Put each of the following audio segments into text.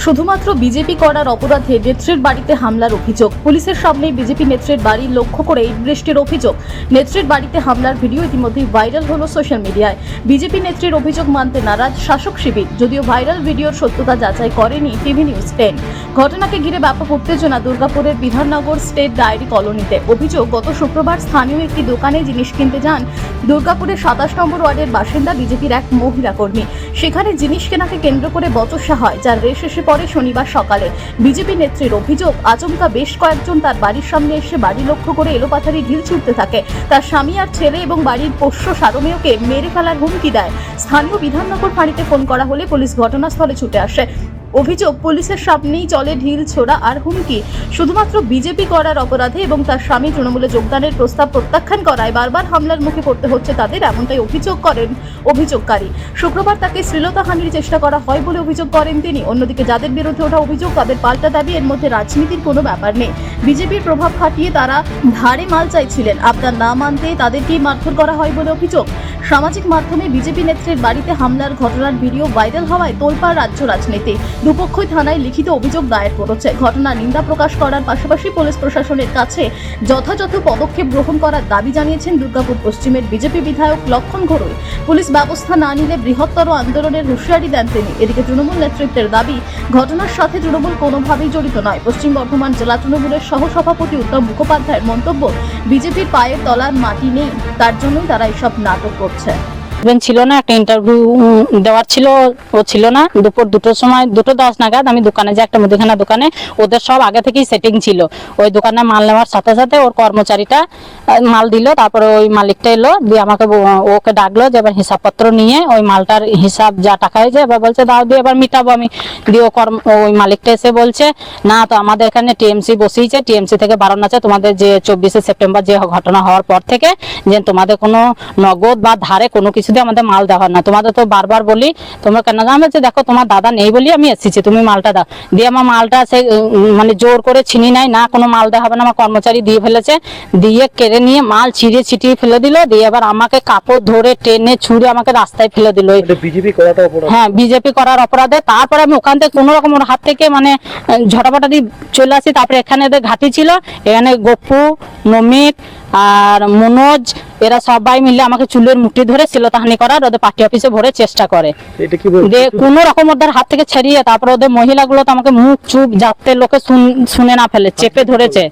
শুধুমাত্র বিজেপি করার অপরাধে নেত্রীর বাড়িতে হামলার অভিযোগ। পুলিশের সামনেই বিজেপি নেত্রীর বাড়ি লক্ষ্য করে ইট বৃষ্টির অভিযোগ। নেত্রীর বাড়িতে হামলার ভিডিও ইতিমধ্যেই ভাইরাল হলো সোশ্যাল মিডিয়ায়। বিজেপি নেত্রীর অভিযোগ মানতে নারাজ শাসক শিবির, যদিও ভাইরাল ভিডিওর সত্যতা যাচাই করেনি টিভি নিউজ 10। ঘটনাকে ঘিরে ব্যাপক উত্তেজনা দুর্গাপুরের বিধাননগর স্টেট ডায়েরি কলোনিতে। অভিযোগ, গত শুক্রবার স্থানীয় একটি দোকানে জিনিস কিনতে যান দুর্গাপুরের 27 নম্বর ওয়ার্ডের বাসিন্দা বিজেপির এক মহিলা কর্মী। সেখানে জিনিস কেনাকে কেন্দ্র করে বচসা হয়, যার রেশ এসে পরে শনিবার সকালে। বিজেপি নেত্রীর অভিযোগ, আচমকা বেশ কয়েকজন তার বাড়ির সামনে এসে বাড়ি লক্ষ্য করে এলোপাথারি ঢিল ছুটতে থাকে। তার স্বামী আর ছেলে এবং বাড়ির পোষ্য সারমেয়কে মেরে ফেলার হুমকি দেয়। স্থানীয় বিধাননগর ফাঁড়িতে ফোন করা হলে পুলিশ ঘটনাস্থলে ছুটে আসে। অভিযোগ, পুলিশের সামনেই চলে ঢিল ছোড়া আর হুমকি। শুধুমাত্র বিজেপি করার অপরাধে এবং তার স্বামী তৃণমূলে যোগদানের প্রস্তাব প্রত্যাখ্যান করায় বারবার হামলার মুখে পড়তে হচ্ছে তাদের, এমনটাই অভিযোগ করেন অভিযোগকারী। শুক্রবার তাকে শ্লীলতাহানির চেষ্টা করা হয় বলে অভিযোগ করেন তিনি। অন্যদিকে যাদের বিরুদ্ধে ওঠা অভিযোগ তাদের পাল্টা দাবি, এর মধ্যে রাজনীতির কোনো ব্যাপার নেই। বিজেপির প্রভাব খাটিয়ে তারা ধারে মাল চাইছিলেন, আপনার না মানতে তাদেরকেই মারধর করা হয় বলে অভিযোগ। সামাজিক মাধ্যমে বিজেপি নেত্রীর বাড়িতে হামলার ঘটনার ভিডিও ভাইরাল হওয়ায় তোলপাড় রাজ্য রাজনীতি। দুপক্ষই থানায় লিখিত অভিযোগ দায়ের করেছে। ঘটনার নিন্দা প্রকাশ করার পাশাপাশি পুলিশ প্রশাসনের কাছে যথাযথ পদক্ষেপ গ্রহণ করার দাবি জানিয়েছেন দুর্গাপুর পশ্চিমের বিজেপি বিধায়ক লক্ষণ ঘরুই। পুলিশ ব্যবস্থা না নিলে বৃহত্তর আন্দোলনের হুঁশিয়ারি দেন তিনি। এদিকে তৃণমূল নেতৃত্বের দাবি, ঘটনার সাথে তৃণমূল কোনোভাবেই জড়িত নয়। পশ্চিম বর্ধমান জেলা তৃণমূলের সহসভাপতি উত্তম মুখোপাধ্যায়ের মন্তব্য, বিজেপির পায়ের তলার মাটি নেই, তার জন্যই তারা এসব নাটক করছে। ছিল না, একটা ইন্টারভিউ দেওয়ার ছিল, ও ছিল না। দুপুর 2টোর সময় 2:10 নাগাদ আমি দোকানে যে একটা মুদিখানা দোকানে, ওদের সব আগে থেকেই সেটিং ছিল। ওই দোকানে মাল নেওয়ার সাথে সাথে ওর কর্মচারীটা মাল দিল, তারপরে ওই মালিকটা এলো, দিয়ে আমাকে ওকে ডাকলো যে এবার হিসাবপত্র নিয়ে ওই মালটার হিসাব যা টাকা হয়েছে এবার বলছে দাও, দিয়ে এবার মিটাবো আমি। দিয়ে ওই মালিকটা এসে বলছে, না তো আমাদের এখানে টিএমসি বসিয়েছে, টিএমসি থেকে বারণ আছে তোমাদের যে 24শে সেপ্টেম্বর যে ঘটনা হওয়ার পর থেকে, যে তোমাদের কোনো নগদ বা ধারে কোনো কিছু আমাদের মাল দেওয়া না। তোমাদের তো বারবার বলি, তোমরা কেন জানো? যে দেখো তোমার দাদা নেই বলি আমি এসেছি, তুমি মালটা দাও। দিয়ে আমার মালটা সে মানে জোর করে ছিনি নাই, না কোনো মাল দেওয়া হবে না, আমার কর্মচারী দিয়ে ফেলেছে। দিয়ে কেড়ে নিয়ে মাল ছিঁড়ে ছিটিয়ে ফেলে দিল। দিয়ে এবার আমাকে কাপড় ধরে টেনে ছুঁড়ে আমাকে রাস্তায় ফেলে দিল। হ্যাঁ, বিজেপি করার অপরাধে। তারপরে আমি ওখান থেকে কোনো রকম ওর হাত থেকে মানে ঝটাপটা দিয়ে চলে আসি। তারপরে এখানে এদের ঘাঁটি ছিল, এখানে গপ্পু, নমিত আর মনোজ, এরা সবাই মিলে আমাকে চুলের মুঠি ধরে শ্লীলতাহানি করার ওদের পার্টি অফিসে ভরে চেষ্টা করে। কোন রকম ওদের হাত থেকে ছাড়িয়ে তারপর ওদের মহিলাগুলো তো আমাকে মুখ চুপ যাতে লোকে শুনে না ফেলে চেপে ধরেছে।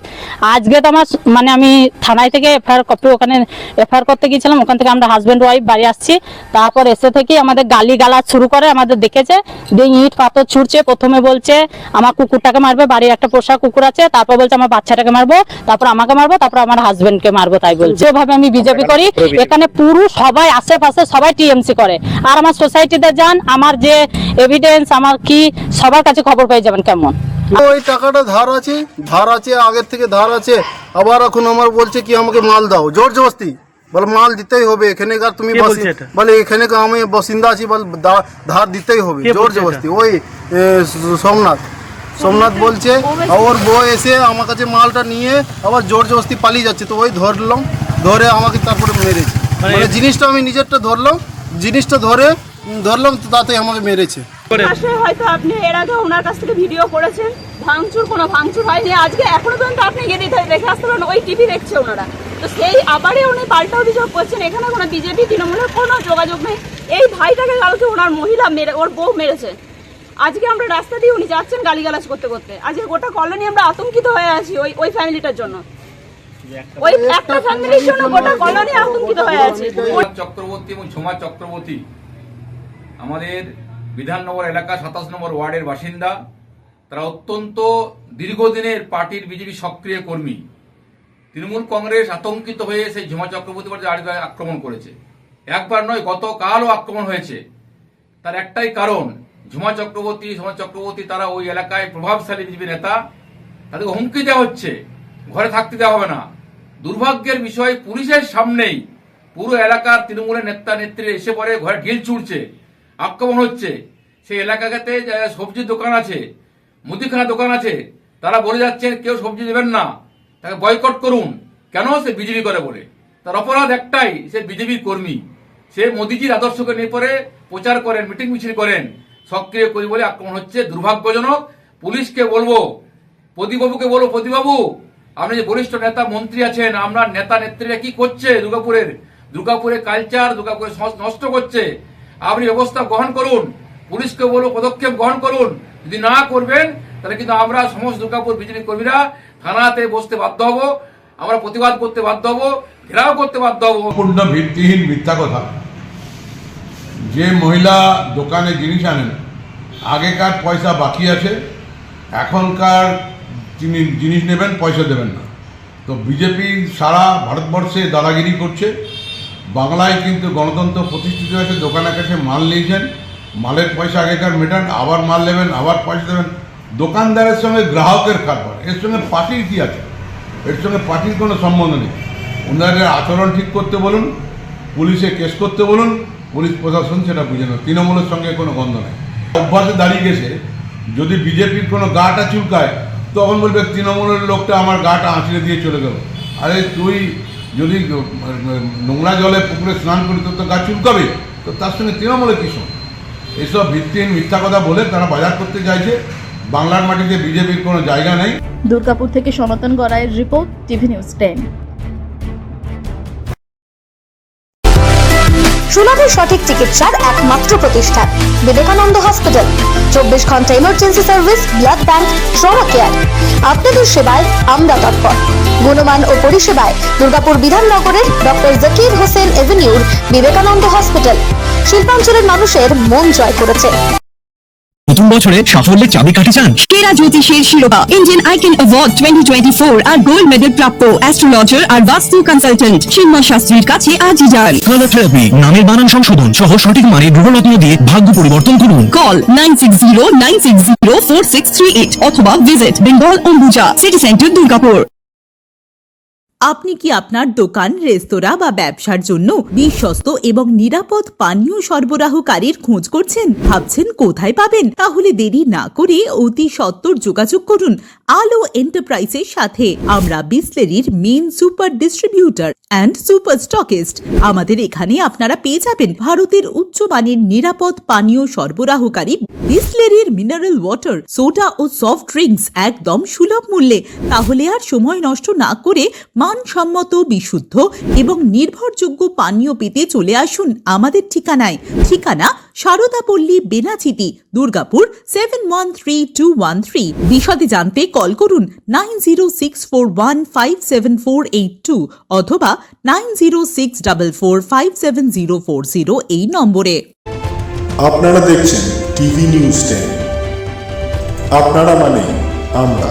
আজকে তো আমার মানে আমি থানায় থেকে এফআইআর কপি ওখানে এফআইআর করতে গিয়েছিলাম, ওখান থেকে আমরা হাজব্যান্ড ওয়াইফ বাড়ি আসছি। তারপর এসে থেকে আমাদের গালি গালাজ শুরু করে, আমাদের দেখেছে, দিয়ে ইট পাথর ছুটছে। প্রথমে বলছে আমার কুকুরটাকে মারবে, বাড়ির একটা পোষা কুকুর আছে, তারপর বলছে আমার বাচ্চাটাকে মারবো, তারপর আমাকে মারবো, তারপর আমার হাজবেন্ডকে মারবো। তাই বলছে। এভাবে আমি বিজেপি করি, এখানে পুরো সবাই আশেপাশে সবাই টিএমসি করে। আর আমার সোসাইটিতে যান, আমার যে এভিডেন্স আমার কি সবার কাছে খবর পেয়ে যাবেন। কেমন ওই টাকাটা ধার আছে আগের থেকে ধার আছে, আবার এখন আমার বলছে কি আমাকে মাল দাও, জোর জবস্তি বলে মাল দিতেই হবে। এখানেকার তুমি বলে এখানেকার আমি বাসিন্দা আছি, বল ধার দিতেই হবে জোর জবস্তি। ওই সোমনাথ বলছে, ওর বউ এসে আমার কাছে মালটা নিয়ে আবার জোর জবস্তি পালিয়ে যাচ্ছে। তো ওই ধরলাম, ধরে আমাকে তারপরে মেরেছে। মানে জিনিসটা আমি নিজেরটা ধরলাম তো তাতে আমাকে মেরেছে। হয়তো আপনি এর আগে ওনার কাছ থেকে ভিডিও করেছেন, কোনো ভাঙচুর হয়নি। আজকে এখনো পর্যন্ত আপনি গিয়ে দেখে আসতে পারেন, ওই টিভি দেখছে ওনারা। তো সেই আবারই উনি পাল্টা অভিযোগ করছেন এখানে কোনো বিজেপি তৃণমূলের কোনো যোগাযোগ নেই। এই ভাইটাকে কালকে ওনার মহিলা ওর বউ মেরেছে। আজকে আমরা রাস্তা দিয়ে উনি যাচ্ছেন গালিগালাজ করতে করতে। আজকে গোটা কলোনি আমরা আতঙ্কিত হয়ে আছি ওই ফ্যামিলিটার জন্য, ওই একটা ফ্যামিলির জন্য গোটা কলোনি আতঙ্কিত হয়ে আছে। চক্রবর্তী এবং ঝুমা চক্রবর্তী আমাদের বিধাননগর এলাকা 27 নম্বর ওয়ার্ডের বাসিন্দা। তারা অত্যন্ত দীর্ঘদিনের পার্টির বিজেপি সক্রিয় কর্মী। তৃণমূল কংগ্রেস আতঙ্কিত হয়ে সেই ঝুমা চক্রবর্তী আক্রমণ করেছে। একবার নয়, গতকালও আক্রমণ হয়েছে। তার একটাই কারণ, ঝুমা চক্রবর্তী তারা ওই এলাকায় প্রভাবশালী বিজেপি নেতা, তাদেরকে হুমকি দেওয়া হচ্ছে, ঘরে থাকতে দেওয়া হবে না। দুর্ভাগ্যের বিষয়, পুলিশের সামনেই পুরো এলাকার তৃণমূলের নেতা নেত্রী এসে পড়ে, ঘরে ঢিল ছুটছে, আক্রমণ হচ্ছে। সেই এলাকাতে সবজির দোকান আছে, মুদিখানা দোকান আছে, তারা বলে যাচ্ছেন কেউ সবজি দেবেন না, তাকে বয়কট করুন। কেন? সে বিজেপি করে বলে। তার অপরাধ একটাই, সে বিজেপির কর্মী। সে মোদিজির আদর্শকে নিয়ে পরে প্রচার করেন, মিটিং মিছিল করেন। সক্রিয় কর্মী বলে আক্রমণ হচ্ছে, দুর্ভাগ্যজনক। পুলিশকে বলবো, প্রদীপবাবুকে বলবো, প্রদীপবাবু আপনি যে বরিষ্ঠ নেতা মন্ত্রী আছেন, আমরা নেতা নেত্রীরা কি করছে দুর্গাপুরের কালচার, দুর্গাপুরে নষ্ট করছে, আপনি ব্যবস্থা গ্রহণ করুন। পুলিশকে বলবো পদক্ষেপ গ্রহণ করুন। যদি না করবেন তাহলে কিন্তু আমরা সমস্ত দুর্গাপুর বিজেপি কর্মীরা থানাতে বসতে বাধ্য হব, আমরা প্রতিবাদ করতে বাধ্য হব, ঘেরাও করতে বাধ্য হব। সম্পূর্ণ ভিত্তিহীন মিথ্যা কথা। যে মহিলা দোকানে জিনিস আনেন, আগেকার পয়সা বাকি আছে, এখনকার তিনি জিনিস নেবেন পয়সা দেবেন না। তো বিজেপি সারা ভারতবর্ষে দাদাগিরি করছে। বাংলায় কিন্তু গণতন্ত্র প্রতিষ্ঠিত হয়েছে, দোকানের কাছে মাল নিয়েছেন, মালের পয়সা আগেকার মেটান, আবার মাল নেবেন, আবার পয়সা দেবেন। দোকানদারের সঙ্গে গ্রাহকের কারবার, এর সঙ্গে পার্টির কী আছে? এর সঙ্গে পার্টির কোনো সম্বন্ধ নেই। ওনাদের আচরণ ঠিক করতে বলুন, পুলিশে কেস করতে বলুন, পুলিশ প্রশাসন সেটা বুঝে নেয়। তৃণমূলের সঙ্গে কোনো গন্ধ নেই। অভ্যাসে দাঁড়িয়ে গেছে, যদি বিজেপির কোনো গাটা চুলকায় তখন বলবে তৃণমূলের লোকটা আমার গাটা আঁচড়ে দিয়ে চলে গেল। আরে তুই যদি নোংরা জলে পুকুরে স্নান করি তোর তো গা চুলকাবে, তো তার সঙ্গে তৃণমূলের কী সঙ্গে? এসব ভিত্তিহীন মিথ্যা কথা বলে তারা বাজার করতে চাইছে। বাংলার মাটিতে বিজেপির কোনো জায়গা নেই। দুর্গাপুর থেকে সনাতন গড়াইয়ের রিপোর্ট, টিভি নিউজ 10। সুলভ সঠিক চিকিৎসার একমাত্র প্রতিষ্ঠান বিবেকানন্দ হসপিটাল। 24 ঘন্টা emergency service, blood bank, trauma care. আপনাদের সেবায় আমরা তৎপর। গুণমান ও পরিষেবায় দুর্গাপুর বিধাননগরের ডক্টর জাকির হোসেন এভিনিউর বিবেকানন্দ হসপিটাল শিল্পাঞ্চলের মানুষের মন জয় করেছে। নতুন বছরে সাফল্যের চাবিকাঠি চান? সেরা জ্যোতিষের শিরোপা ইন্ডিয়ান আইকন অ্যাওয়ার্ড 2024 আর গোল্ড মেডেল প্রাপ্ত অ্যাস্ট্রোলজার আর বাস্তু কনসালটেন্ট চিন্ময় শাস্ত্রীর কাছে আজই যান। কালার থেরাপি, নামের বানান সংশোধন সহ সঠিক মানের গ্রহরত্ন দিয়ে ভাগ্য পরিবর্তন করুন। কল 9609604638 অথবা visit Bengal Ambuja city centre Durgapur. আপনি কি আপনার দোকান, রেস্তোরাঁ বা ব্যবসার জন্য বিশ্বস্ত এবং নিরাপদ পানীয় সরবরাহকারীর খোঁজ করছেন? ভাবছেন কোথায় পাবেন? তাহলে দেরি না করে অতি সত্বর যোগাযোগ করুন আলো এন্টারপ্রাইজের সাথে। আমরা বিসলেরির main super distributor and super stockist. আমাদের এখানে আপনারা পেয়ে যাবেন ভারতের উচ্চমানের নিরাপদ পানীয় সরবরাহকারী বিসলেরির মিনারেল ওয়াটার, সোডা ও সফট ড্রিঙ্কস একদম সুলভ মূল্যে। তাহলে আর সময় নষ্ট না করে মানসম্মত, বিশুদ্ধ এবং নির্ভরযোগ্য পানীয় পেতে চলে আসুন আমাদের ঠিকানায়। ঠিকানা সারদাপল্লী, বেনাচিতি, দুর্গাপুর 713213। বিশদে জানতে কল করুন 9064157482 অথবা 9064457040 এই নম্বরে। আপনারা দেখছেন টিভি নিউজ 10। আপনারা মানে আমরা।